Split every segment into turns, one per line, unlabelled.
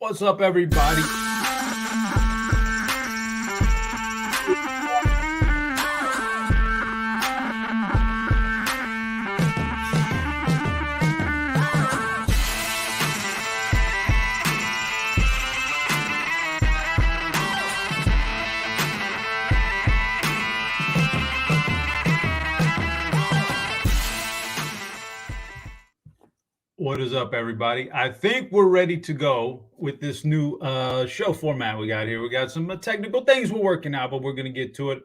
What's up, everybody? What is up, everybody? I think we're ready to go with this new show format we got here. We got some technical things we're working out, but we're going to get to it.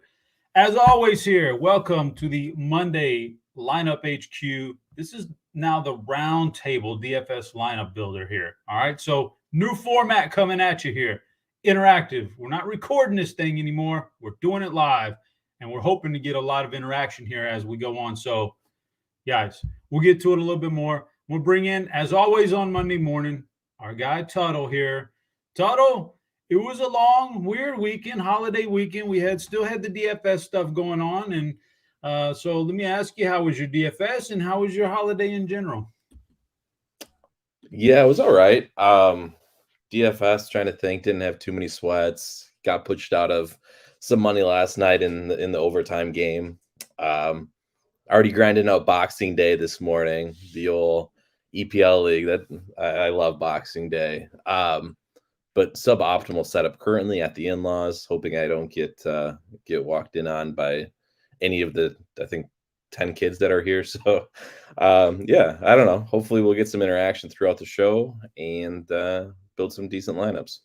As always here, welcome to the Monday Lineup HQ. This is now the round table DFS lineup builder here. All right, so new format coming at you here. Interactive. We're not recording this thing anymore. We're doing it live, and we're hoping to get a lot of interaction here as we go on. So, guys, we'll get to it a little bit more. We'll bring in, as always on Monday morning, our guy Tuttle here. Tuttle, it was a long, weird weekend, holiday weekend. We still had the DFS stuff going on. And so let me ask you, how was your DFS and how was your holiday in general?
Yeah, it was all right. DFS, trying to think, didn't have too many sweats. Got pushed out of some money last night in the overtime game. Already grinding out Boxing Day this morning, the old EPL league. That I love Boxing Day. But suboptimal setup currently at the in-laws, hoping I don't get walked in on by any of the, I think, 10 kids that are here. So yeah, I don't know. Hopefully we'll get some interaction throughout the show and build some decent lineups.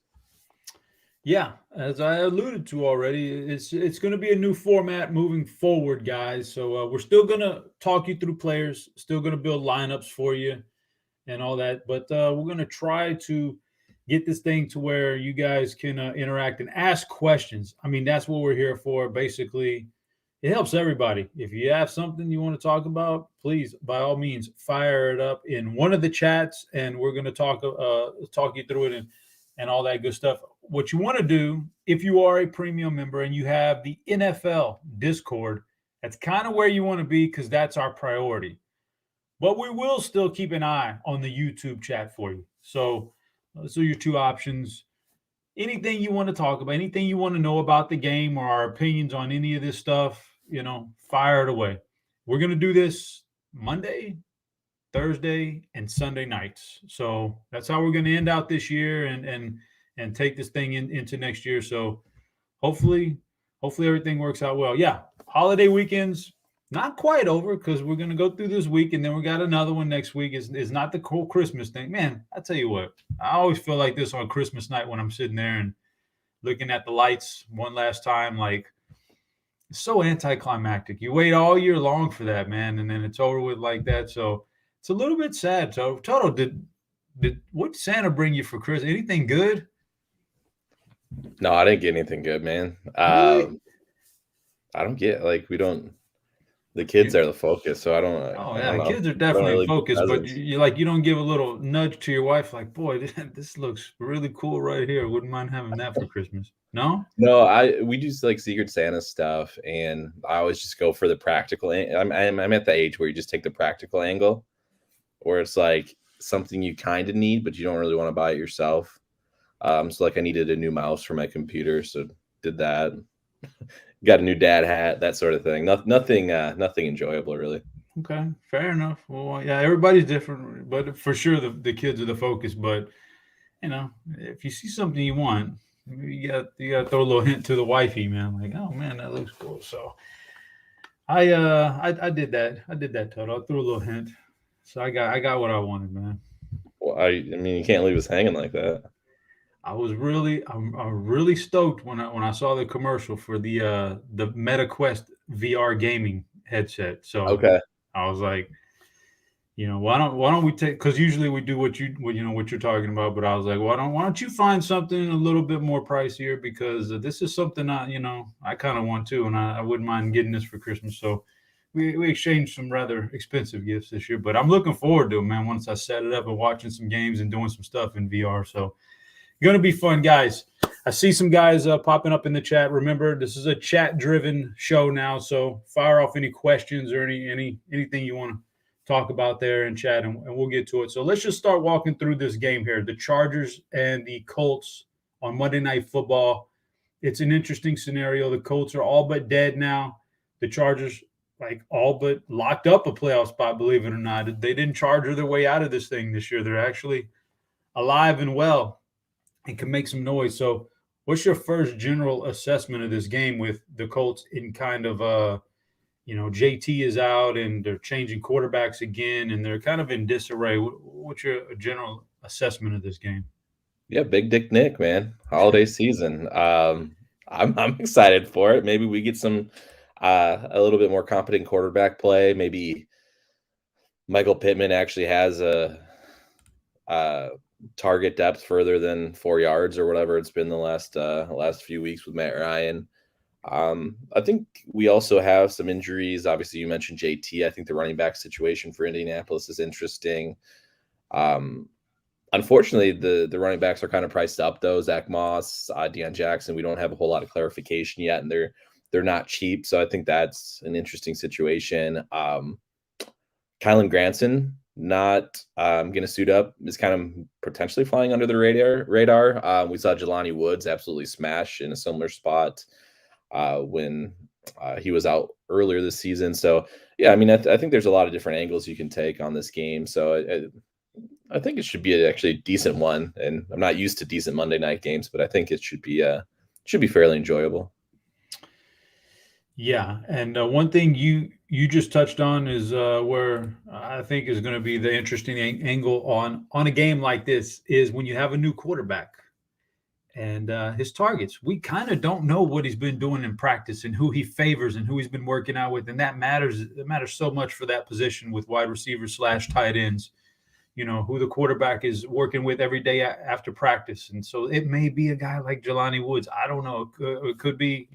Yeah, as I alluded to already, it's going to be a new format moving forward, guys. So we're still going to talk you through players, still going to build lineups for you and all that. But we're going to try to get this thing to where you guys can interact and ask questions. I mean, that's what we're here for. Basically, it helps everybody. If you have something you want to talk about, please, by all means, fire it up in one of the chats, and we're going to talk you through it and all that good stuff. What you want to do, if you are a premium member and you have the NFL Discord, that's kind of where you want to be because that's our priority. But we will still keep an eye on the YouTube chat for you. So those are your two options. Anything you want to talk about, anything you want to know about the game or our opinions on any of this stuff, fire it away. We're going to do this Monday, Thursday, and Sunday nights. So that's how we're going to end out this year and take this thing into next year. So hopefully everything works out well. Yeah, holiday weekends, not quite over because we're going to go through this week and then we got another one next week. Is not the whole Christmas thing. Man, I tell you what, I always feel like this on Christmas night when I'm sitting there and looking at the lights one last time. Like, it's so anticlimactic. You wait all year long for that, man, and then it's over with like that. So it's a little bit sad. So, Toto, did what Santa bring you for Christmas? Anything good?
No, I didn't get anything good, man.
Really?
I don't get, we don't. The kids are the focus, so I don't.
Oh yeah, the kids are definitely focused, but you don't give a little nudge to your wife, like, boy, this looks really cool right here. Wouldn't mind having that for Christmas. No,
we do like Secret Santa stuff, and I always just go for the practical. I'm at the age where you just take the practical angle, where it's like something you kind of need, but you don't really want to buy it yourself. So like I needed a new mouse for my computer, so did that. Got a new dad hat, that sort of thing. Nothing enjoyable, really.
Okay, fair enough. Well, yeah, everybody's different, but for sure the kids are the focus. But if you see something you want, you got to throw a little hint to the wifey, man. Like, oh man, that looks cool. So I did that. I did that, Toto. I threw a little hint. So I got what I wanted, man.
Well, I mean, you can't leave us hanging like that.
I'm really stoked when I saw the commercial for the MetaQuest VR gaming headset. So
okay,
I was like, why don't we take? Because usually we do what you're talking about, but I was like, why don't you find something a little bit more pricier because this is something I kind of want to, and I wouldn't mind getting this for Christmas. So we exchanged some rather expensive gifts this year, but I'm looking forward to it, man. Once I set it up and watching some games and doing some stuff in VR, so. Going to be fun, guys. I see some guys popping up in the chat. Remember, this is a chat-driven show now, so fire off any questions or anything you want to talk about there in chat, and we'll get to it. So let's just start walking through this game here. The Chargers and the Colts on Monday Night Football. It's an interesting scenario. The Colts are all but dead now. The Chargers, like, all but locked up a playoff spot, believe it or not. They didn't charger their way out of this thing this year. They're actually alive and well and can make some noise. So what's your first general assessment of this game with the Colts in kind of JT is out and they're changing quarterbacks again and they're kind of in disarray. What's your general assessment of this game?
Yeah, Big Dick Nick, man. Holiday season. I'm excited for it. Maybe we get some a little bit more competent quarterback play. Maybe Michael Pittman actually has a target depth further than 4 yards or whatever it's been the last few weeks with Matt Ryan. I think we also have some injuries. Obviously, you mentioned JT. I think the running back situation for Indianapolis is interesting. Unfortunately, the running backs are kind of priced up, though. Zach Moss, Deion Jackson, we don't have a whole lot of clarification yet, and they're not cheap. So I think that's an interesting situation. Kylan Granson, not going to suit up, is kind of potentially flying under the radar. We saw Jelani Woods absolutely smash in a similar spot when he was out earlier this season. So, yeah, I mean, I think there's a lot of different angles you can take on this game. So I think it should be actually a decent one. And I'm not used to decent Monday night games, but I think it should be fairly enjoyable.
Yeah, and one thing you just touched on is where I think is going to be the interesting angle on a game like this is when you have a new quarterback and his targets. We kind of don't know what he's been doing in practice and who he favors and who he's been working out with, and that matters. It matters so much for that position with wide receivers / tight ends. You know, who the quarterback is working with every day after practice. And so it may be a guy like Jelani Woods. I don't know. It could be,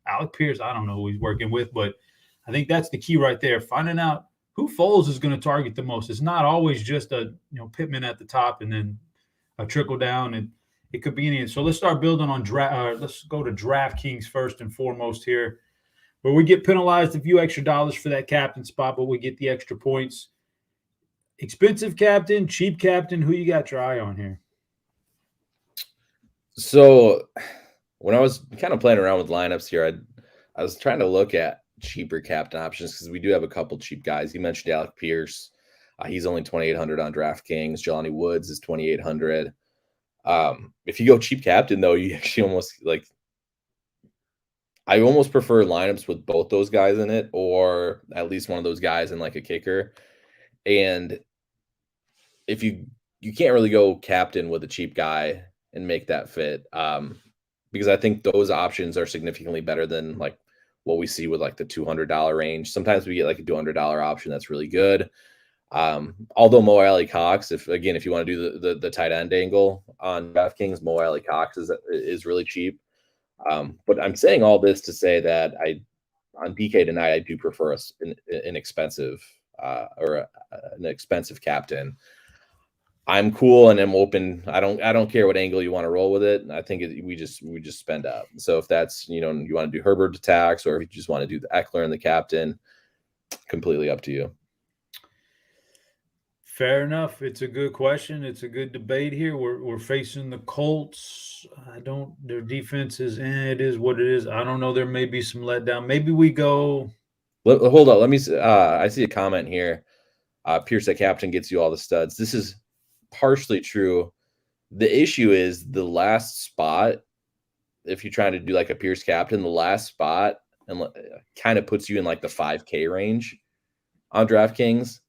Alec Pierce. I don't know who he's working with, but I think that's the key right there. Finding out who Foles is going to target the most. It's not always just Pittman at the top and then a trickle down, and it could be any. So let's start building on let's go to DraftKings first and foremost here, where we get penalized a few extra dollars for that captain spot, but we get the extra points. Expensive captain, cheap captain, who you got your eye on here?
So when I was kind of playing around with lineups here, I was trying to look at cheaper captain options because we do have a couple cheap guys. You mentioned Alec Pierce. He's only 2,800 on DraftKings. Jelani Woods is 2,800. If you go cheap captain, though, you actually I almost prefer lineups with both those guys in it, or at least one of those guys in like a kicker. And if you can't really go captain with a cheap guy and make that fit, because I think those options are significantly better than like what we see with like the $200 range. Sometimes we get like a $200 option that's really good. Although Mo Alley Cox, if you want to do the tight end angle on DraftKings, Mo Alley Cox is really cheap. But I'm saying all this to say that on DK tonight, I do prefer an expensive an expensive captain. I'm cool and I'm open. I don't care what angle you want to roll with it. I think we just spend up. So if that's, you want to do Herbert attacks, or if you just want to do the Eckler and the captain, completely up to you.
Fair enough. It's a good question. It's a good debate here. We're facing the Colts. Their defense is, it is what it is. I don't know. There may be some letdown. Maybe we go.
Hold on. Let me. I see a comment here. Pierce at captain gets you all the studs. This is partially true. The issue is the last spot. If you're trying to do like a Pierce captain, the last spot and kind of puts you in like the 5K range on DraftKings.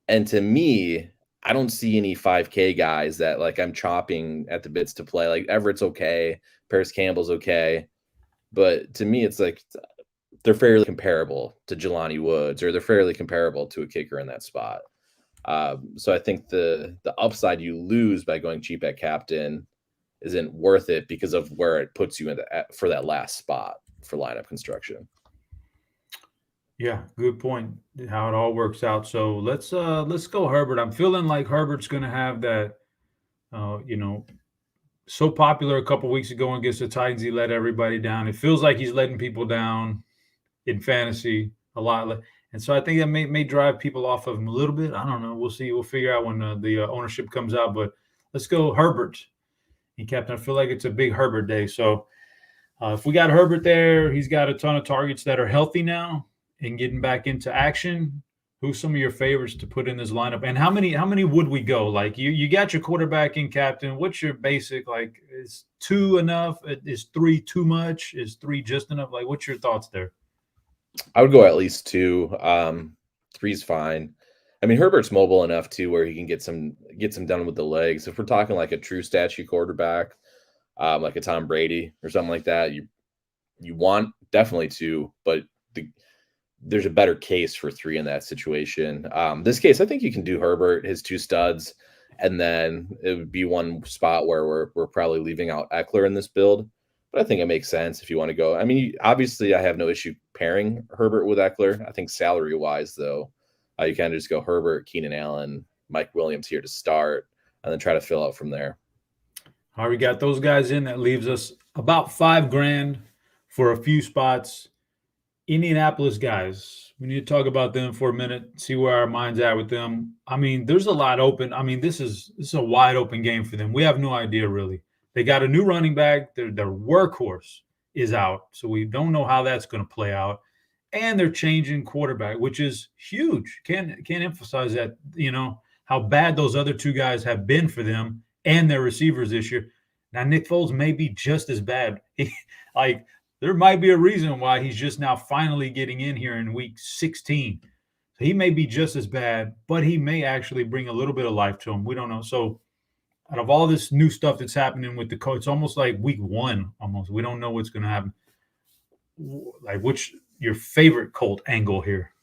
And to me, I don't see any 5K guys that like I'm chopping at the bits to play. Like Everett's okay, Paris Campbell's okay, but to me, it's like they're fairly comparable to Jelani Woods, or they're fairly comparable to a kicker in that spot. So I think the upside you lose by going cheap at captain isn't worth it because of where it puts you for that last spot for lineup construction.
Yeah, good point. How it all works out. So let's go Herbert. I'm feeling like Herbert's going to have that. So popular a couple weeks ago against the Titans, he let everybody down. It feels like he's letting people down in fantasy a lot. And so I think that may drive people off of him a little bit. I don't know. We'll see. We'll figure out when the ownership comes out. But let's go Herbert. And Captain, I feel like it's a big Herbert day. So if we got Herbert there, he's got a ton of targets that are healthy now and getting back into action. Who's some of your favorites to put in this lineup? And how many would we go? Like you got your quarterback in, Captain. What's your basic? Like, is 2 enough? Is 3 too much? Is 3 just enough? Like, what's your thoughts there?
I would go at least 2. 3's fine. I mean, Herbert's mobile enough too, where he can get some done with the legs. If we're talking like a true statue quarterback, like a Tom Brady or something like that, you want definitely 2, but there's a better case for 3 in that situation. This case, I think you can do Herbert, his 2 studs, and then it would be one spot where we're probably leaving out Eckler in this build. But I think it makes sense if you want to go. I mean, obviously, I have no issue pairing Herbert with Eckler. I think salary-wise, though, you kind of just go Herbert, Keenan Allen, Mike Williams here to start, and then try to fill out from there.
All right, we got those guys in. That leaves us about $5,000 for a few spots. Indianapolis guys, we need to talk about them for a minute, see where our mind's at with them. I mean, there's a lot open. I mean, this is a wide open game for them. We have no idea, really. They got a new running back. Their workhorse is out, so we don't know how that's going to play out. And they're changing quarterback, which is huge. Can't emphasize that, how bad those other 2 guys have been for them and their receivers this year. Now, Nick Foles may be just as bad. There might be a reason why he's just now finally getting in here in week 16. So he may be just as bad, but he may actually bring a little bit of life to him. We don't know. So out of all this new stuff that's happening with the coach, it's almost like week 1 almost. We don't know what's going to happen. Like, what's your favorite Colt angle here?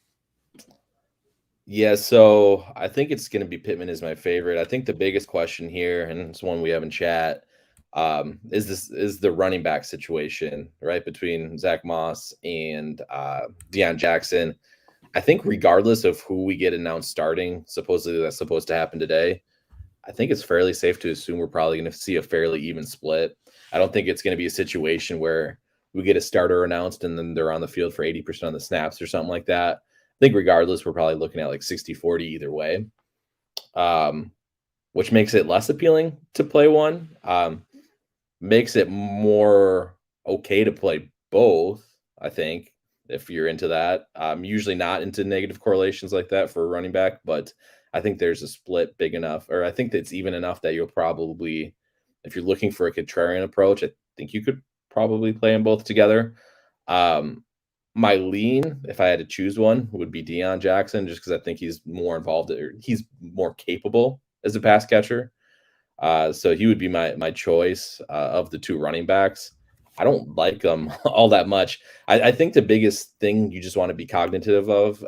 Yeah, so I think it's going to be Pittman is my favorite. I think the biggest question here, and it's one we have in chat, is the running back situation, right, between Zach Moss and Deion Jackson. I think regardless of who we get announced starting, supposedly that's supposed to happen today, I think it's fairly safe to assume we're probably going to see a fairly even split. I don't think it's going to be a situation where we get a starter announced and then they're on the field for 80% of the snaps or something like that. I think regardless, we're probably looking at like 60-40 either way, which makes it less appealing to play one. Makes it more okay to play both, I think, if you're into that. I'm usually not into negative correlations like that for a running back, but I think there's a split big enough, or I think that's even enough that you'll probably, if you're looking for a contrarian approach, I think you could probably play them both together. My lean, if I had to choose one, would be Deion Jackson, just because I think he's more involved, or he's more capable as a pass catcher. So he would be my choice of the 2 running backs. I don't like them all that much. I think the biggest thing you just want to be cognitive of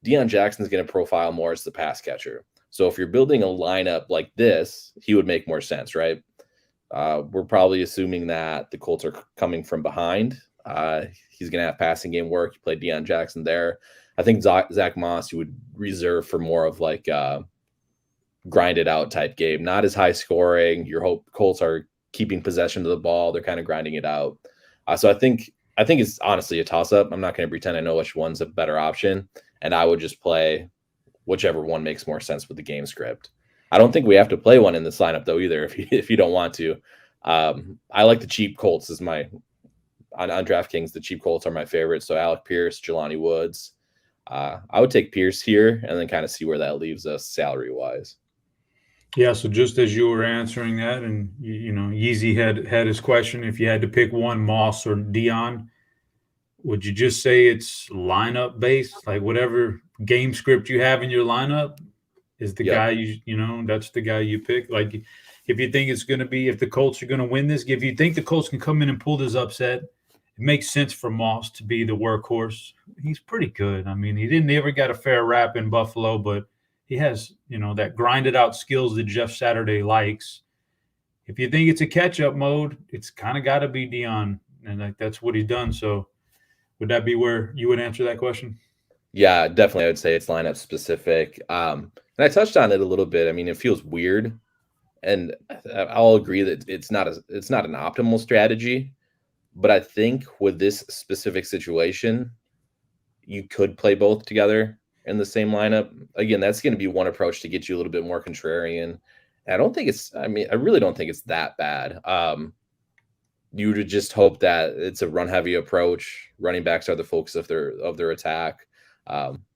Deion Jackson's going to profile more as the pass catcher. So if you're building a lineup like this, he would make more sense, right? We're probably assuming that the Colts are coming from behind. He's going to have passing game work. You play Deion Jackson there. I think Zach Moss you would reserve for more of like grinded out type game, not as high scoring. Your Colts are keeping possession of the ball. They're kind of grinding it out. So I think it's honestly a toss up. I'm not going to pretend I know which one's a better option. And I would just play whichever one makes more sense with the game script. I don't think we have to play one in this lineup though either. If you don't want to, I like the cheap Colts as my on DraftKings. The cheap Colts are my favorite. So Alec Pierce, Jelani Woods. I would take Pierce here and then kind of see where that leaves us salary wise.
Yeah. So just as you were answering that, and Yeezy had his question, if you had to pick one, Moss or Deion, would you just say it's lineup based, like whatever game script you have in your lineup is the guy that's the guy you pick? Like if you think it's going to be, if the Colts are going to win this, if you think the Colts can come in and pull this upset, it makes sense for Moss to be the workhorse. He's pretty good. I mean, he didn't ever got a fair rap in Buffalo, but he has, that grinded out skills that Jeff Saturday likes. If you think it's a catch up mode, it's kind of got to be Deion, and that's what he's done. So would that be where you would answer that question?
Yeah, definitely. I would say it's lineup specific. And I touched on it a little bit. I mean, it feels weird, and I'll agree that it's not an optimal strategy. But I think with this specific situation, you could play both together in the same lineup. Again, that's going to be one approach to get you a little bit more contrarian. I really don't think it's that bad. You would just hope that it's a run heavy approach. Running backs are the focus of their attack,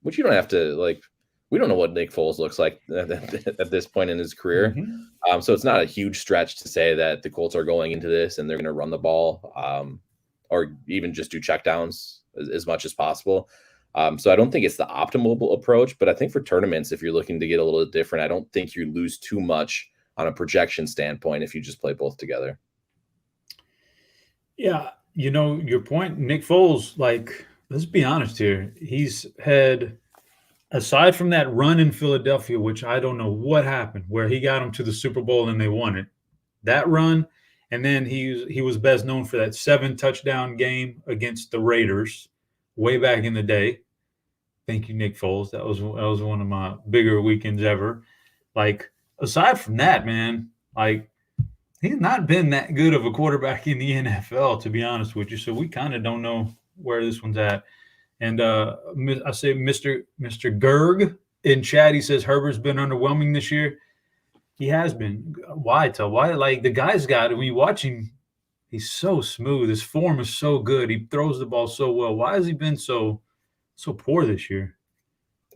which you don't have to like. We don't know what Nick Foles looks like at this point in his career.
Mm-hmm.
So it's not a huge stretch to say that the Colts are going into this and they're going to run the ball, or even just do checkdowns as much as possible. So I don't think it's the optimal approach, but I think for tournaments, if you're looking to get a little different, I don't think you lose too much on a projection standpoint if you just play both together.
Yeah, your point, Nick Foles, like, let's be honest here. He's had, aside from that run in Philadelphia, which I don't know what happened, where he got them to the Super Bowl and they won it. That run, and then he was best known for that 7-touchdown game against the Raiders way back in the day. Thank you, Nick Foles. That was one of my bigger weekends ever. Like, aside from that, man, like, he's not been that good of a quarterback in the NFL, to be honest with you. So we kind of don't know where this one's at. And I say Mr. Gerg in chat, he says Herbert's been underwhelming this year. He has been. Why? Like, the guy's got it. When you watch him, he's so smooth. His form is so good. He throws the ball so well. Why has he been so poor this year?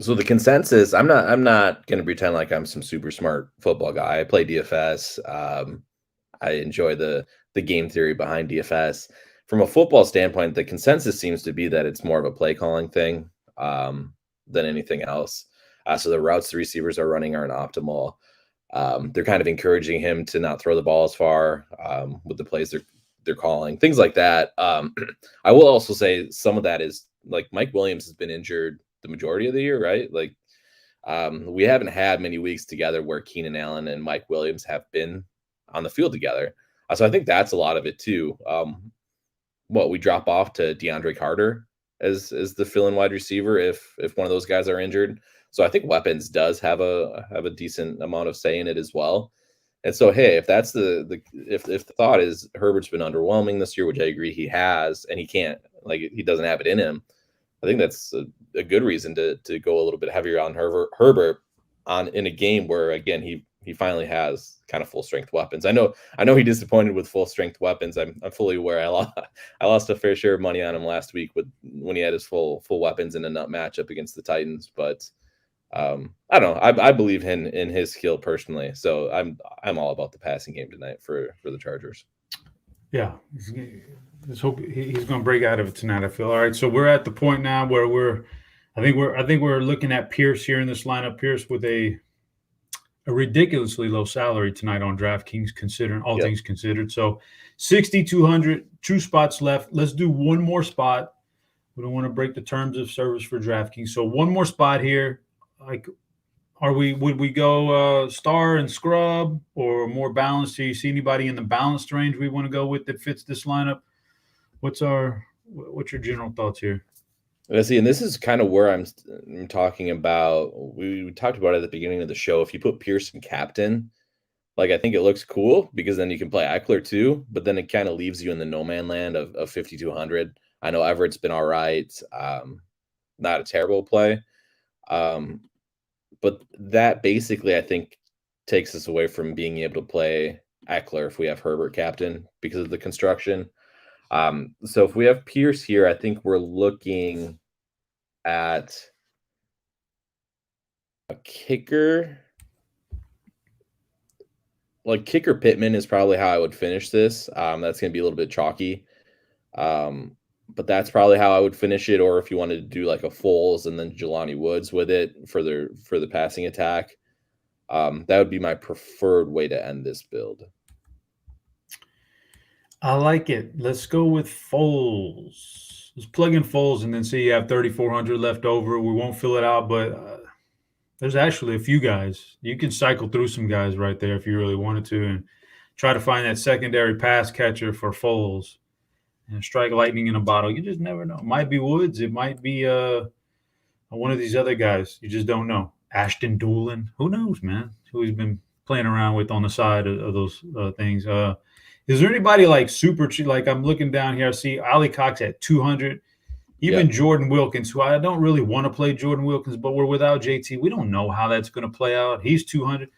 So the consensus, I'm not going to pretend like I'm some super smart football guy. I play DFS. I enjoy the game theory behind DFS. From a football standpoint, the consensus seems to be that it's more of a play calling thing than anything else. So the routes the receivers are running aren't optimal. They're kind of encouraging him to not throw the ball as far with the plays they're calling, things like that. I will also say some of that is, like, Mike Williams has been injured the majority of the year, right? Like, we haven't had many weeks together where Keenan Allen and Mike Williams have been on the field together. So I think that's a lot of it too. We drop off to DeAndre Carter as the fill-in wide receiver if one of those guys are injured. So I think weapons does have a decent amount of say in it as well. And so, hey, if that's if the thought is Herbert's been underwhelming this year, which I agree he has, and he doesn't have it in him, I think that's a good reason to go a little bit heavier on Herbert in a game where, again, he finally has kind of full strength weapons. I know he disappointed with full strength weapons. I'm fully aware. I lost a fair share of money on him last week when he had his full weapons in a nut matchup against the Titans. But I don't know. I believe in his skill personally. So I'm all about the passing game tonight for the Chargers.
Yeah, let's hope he's going to break out of it tonight. I feel all right. So we're at the point now where I think we're looking at Pierce here in this lineup. Pierce with a ridiculously low salary tonight on DraftKings, considering all things considered. So 6,200, 2 spots left. Let's do one more spot. We don't want to break the terms of service for DraftKings. So one more spot here. Like, would we go star and scrub or more balanced? Do you see anybody in the balanced range we want to go with that fits this lineup? What's your general thoughts here?
Let's see, and this is kind of where I'm talking about. We talked about it at the beginning of the show. If you put Pierce in captain, like, I think it looks cool because then you can play Eckler too, but then it kind of leaves you in the no man land of 5,200. I know Everett's been all right. Not a terrible play. But that basically, I think, takes us away from being able to play Eckler if we have Herbert captain because of the construction. So if we have Pierce here, I think we're looking at a kicker. Like, kicker Pittman is probably how I would finish this. That's going to be a little bit chalky. But that's probably how I would finish it. Or if you wanted to do like a Foles and then Jelani Woods with it for the passing attack, that would be my preferred way to end this build.
I like it. Let's go with Foles. Let's plug in Foles and then see you have 3,400 left over. We won't fill it out, but there's actually a few guys. You can cycle through some guys right there if you really wanted to and try to find that secondary pass catcher for Foles and strike lightning in a bottle. You just never know. It might be Woods. It might be one of these other guys. You just don't know. Ashton Doolin. Who knows, man? Who he's been playing around with on the side of those things. Is there anybody like super cheap? Like, I'm looking down here. I see Ali Cox at 200. Even Jordan Wilkins, who I don't really want to play Jordan Wilkins, but we're without JT. We don't know how that's going to play out. He's 200.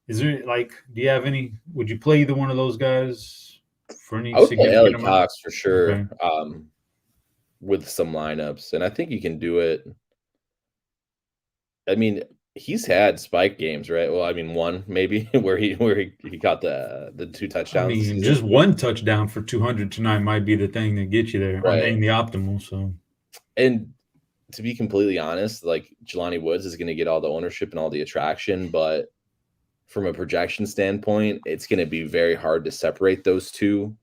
Is there do you have any? Would you play either one of those guys for any
I would play
significant
LA
amount?
Cox for sure,
Okay.
with some lineups, and I think you can do it. I mean, he's had spike games, right? Well, I mean, one maybe where he got the 2
I
touchdowns this
mean,
season.
just one touchdown for 200 tonight might be the thing that gets you there on
Right.
in the optimal. So,
And to be completely honest, like Jelani Woods is going to get all the ownership and all the attraction, but from a projection standpoint, it's going to be very hard to separate those two.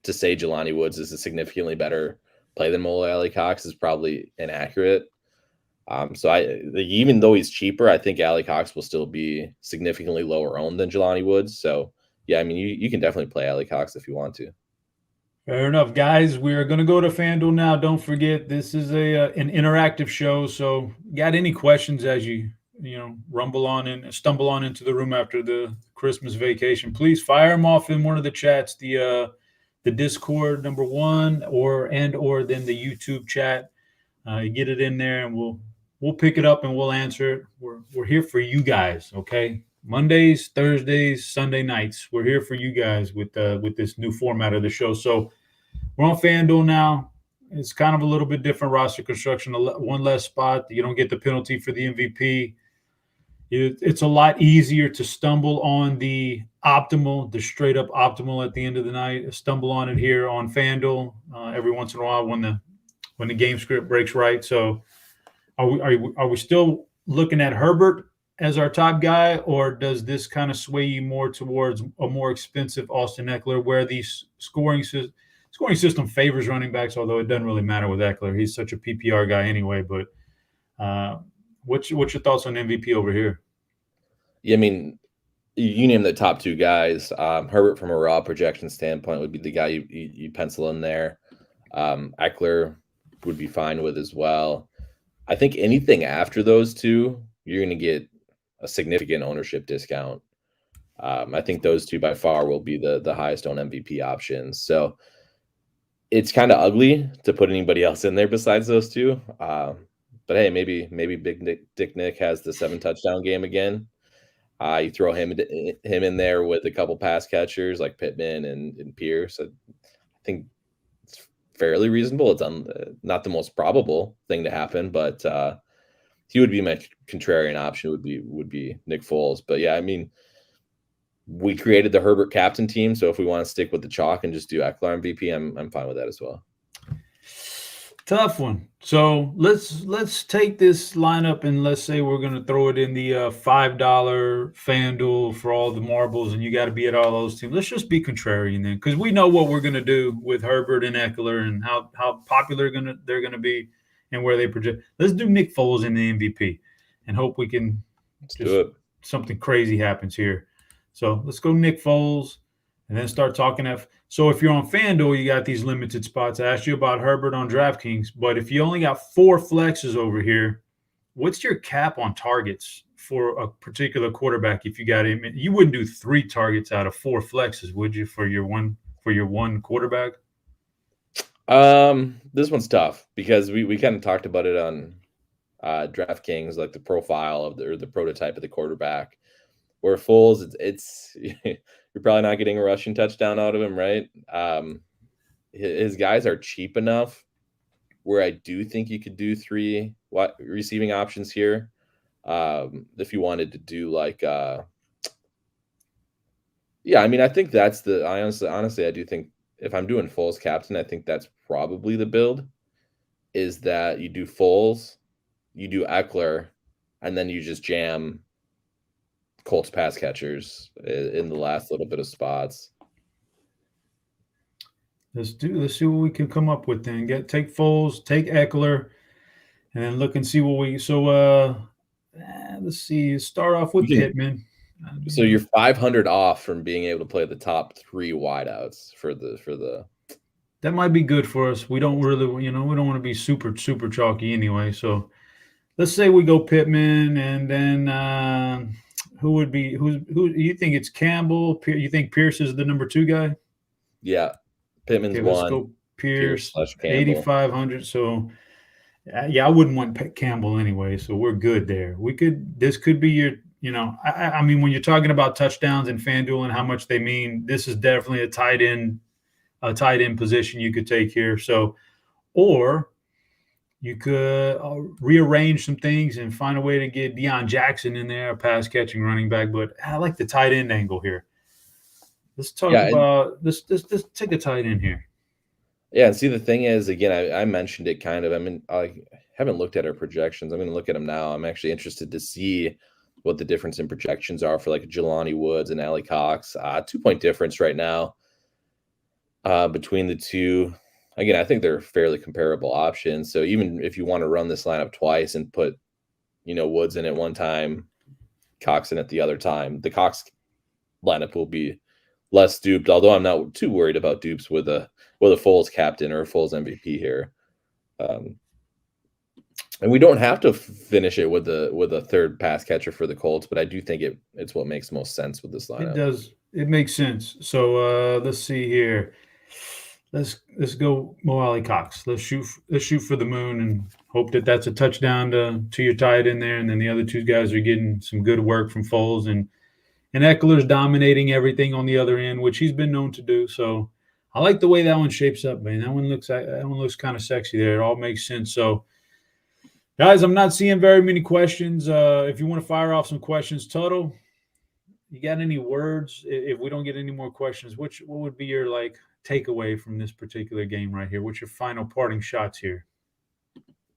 To say Jelani Woods is a significantly better play than Mo Alley Cox is probably inaccurate. So even though he's cheaper, I think Alley Cox will still be significantly lower owned than Jelani Woods. So yeah, I mean, you can definitely play Alley Cox if you want to.
fair enough, guys. We are going to go to FanDuel now. Don't forget, this is an interactive show. So, got any questions as you rumble on and stumble on into the room after the Christmas vacation? Please fire them off in one of the chats. The Discord number one, or then the YouTube chat. Get it in there, and we'll pick it up and we'll answer it. We're here for you guys, okay? Mondays, Thursdays, Sunday nights. We're here for you guys with this new format of the show. So we're on FanDuel now. It's kind of a little bit different roster construction. One less spot. You don't get the penalty for the MVP. It's a lot easier to stumble on the optimal, the straight up optimal at the end of the night. Stumble on it here on FanDuel every once in a while when the game script breaks right. So are we still looking at Herbert as our top guy, or does this kind of sway you more towards a more expensive Austin Eckler, where the scoring system favors running backs, although it doesn't really matter with Eckler. He's such a PPR guy anyway. But what's your thoughts on MVP over here?
Yeah, I mean, you name the top 2 guys. Herbert, from a raw projection standpoint, would be the guy you pencil in there. Eckler would be fine with as well. I think anything after those 2, you're going to get a significant ownership discount. I think those 2 by far will be the highest owned MVP options. So it's kind of ugly to put anybody else in there besides those 2. But hey, maybe Big Dick Nick has the 7 touchdown game again. You throw him in there with a couple pass catchers like Pittman and Pierce. I think it's fairly reasonable. It's not the most probable thing to happen, but he would be my contrarian option. Would be Nick Foles. But yeah, I mean, we created the Herbert captain team, so if we want to stick with the chalk and just do Eckler MVP, I'm fine with that as well.
Tough one. So let's take this lineup and let's say we're going to throw it in the $5 FanDuel for all the marbles, and you got to be at all those teams. Let's just be contrarian then, because we know what we're going to do with Herbert and Eckler and how popular they're going to be and where they project. Let's do Nick Foles in the MVP and hope we can something crazy happens here. So let's go Nick Foles and then start talking. So if you're on FanDuel, you got these limited spots. I asked you about Herbert on DraftKings, but if you only got 4 flexes over here, what's your cap on targets for a particular quarterback? If you got him, you wouldn't do 3 targets out of 4 flexes, would you, for your one quarterback?
This one's tough because we kind of talked about it on DraftKings, like the profile of the prototype of the quarterback. Where Foles, it's you're probably not getting a rushing touchdown out of him, right? His guys are cheap enough where I do think you could do 3 receiving options here. If you wanted to do like, yeah, I mean, I think that's honestly, I do think if I'm doing Foles captain, I think that's probably the build, is that you do Foles, you do Eckler, and then you just jam Colts pass catchers in the last little bit of spots.
Let's see what we can come up with then. Take Foles, take Eckler, and then look and see what we. So let's see. Start off with Pittman.
So you're 500 off from being able to play the top 3 wideouts for the.
That might be good for us. We don't really, we don't want to be super chalky anyway. So let's say we go Pittman, and then who you think it's Campbell? You think Pierce is the number 2 guy?
Yeah, Pittman's one.
Pierce,
Campbell.
8,500. So yeah, I wouldn't want Campbell anyway. So we're good there. This could be your, I mean, when you're talking about touchdowns and FanDuel and how much they mean, this is definitely a tight end position you could take here. So, or you could rearrange some things and find a way to get Deion Jackson in there, a pass catching running back. But I like the tight end angle here. Let's talk about let's take a tight end here.
Yeah, and see, the thing is, again, I mentioned it kind of. I mean, I haven't looked at our projections. I'm going to look at them now. I'm actually interested to see what the difference in projections are for like Jelani Woods and Allie Cox. 2-point difference right now between the two. Again, I think they're fairly comparable options. So even if you want to run this lineup twice and put, Woods in at one time, Cox in at the other time, the Cox lineup will be less duped. Although I'm not too worried about dupes with a Foles captain or a Foles MVP here. And we don't have to finish it with a third pass catcher for the Colts, but I do think it's what makes most sense with this lineup.
It does. It makes sense. So let's see here. Let's go Mo Alley Cox. Let's shoot for the moon and hope that that's a touchdown to your tight end there, and then the other two guys are getting some good work from Foles and Eckler's dominating everything on the other end, which he's been known to do. So I like the way that one shapes up, man. That one looks kind of sexy there. It all makes sense. So, guys, I'm not seeing very many questions. If you want to fire off some questions, Toto, you got any words? If we don't get any more questions, what would be your takeaway from this particular game right here? What's your final parting shots here?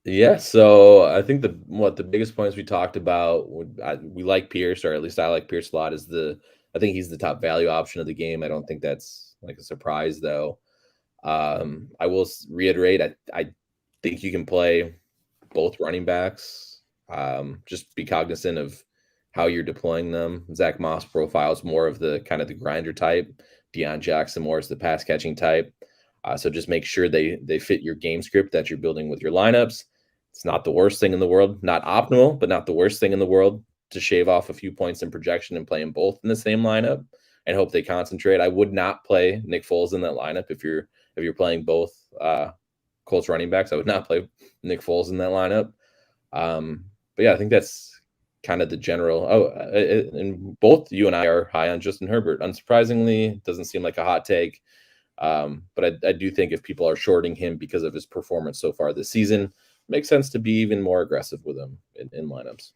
Yeah, so I think the biggest points we talked about, we like Pierce, or at least I like Pierce a lot. I think he's the top value option of the game. I don't think that's like a surprise though. I will reiterate, I think you can play both running backs. Just be cognizant of how you're deploying them. Zach Moss profile is more of the kind of the grinder type. Deion Jackson more is the pass catching type. So just make sure they fit your game script that you're building with your lineups. It's not the worst thing in the world, not optimal, but not the worst thing in the world to shave off a few points in projection and play them both in the same lineup and hope they concentrate. I would not play Nick Foles in that lineup if you're playing both Colts running backs. I would not play Nick Foles in that lineup. But yeah, I think that's kind of the general. And both you and I are high on Justin Herbert. Unsurprisingly, doesn't seem like a hot take. But I do think if people are shorting him because of his performance so far this season, it makes sense to be even more aggressive with him in lineups.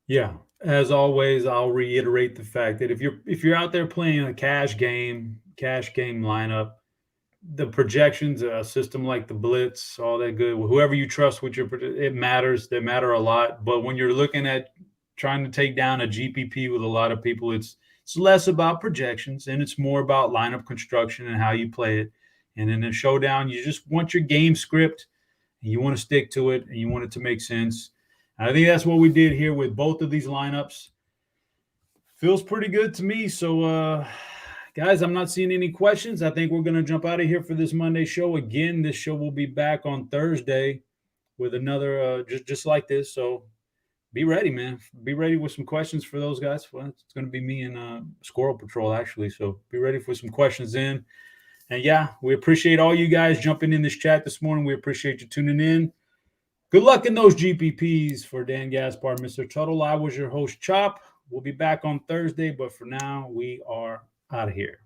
Yeah, as always, I'll reiterate the fact that if you're out there playing a cash game lineup, the projections, a system like the Blitz, all that good. Whoever you trust with it matters. They matter a lot. But when you're looking at trying to take down a GPP with a lot of people, it's less about projections and it's more about lineup construction and how you play it. And in a showdown, you just want your game script and you want to stick to it and you want it to make sense. And I think that's what we did here with both of these lineups. Feels pretty good to me. So, guys, I'm not seeing any questions. I think we're going to jump out of here for this Monday show. Again, this show will be back on Thursday with another just like this. So be ready, man. Be ready with some questions for those guys. Well, it's going to be me and Squirrel Patrol, actually. So be ready for some questions in. And, yeah, we appreciate all you guys jumping in this chat this morning. We appreciate you tuning in. Good luck in those GPPs for Dan Gaspar, Mr. Tuttle. I was your host, Chop. We'll be back on Thursday. But for now, we are out of here.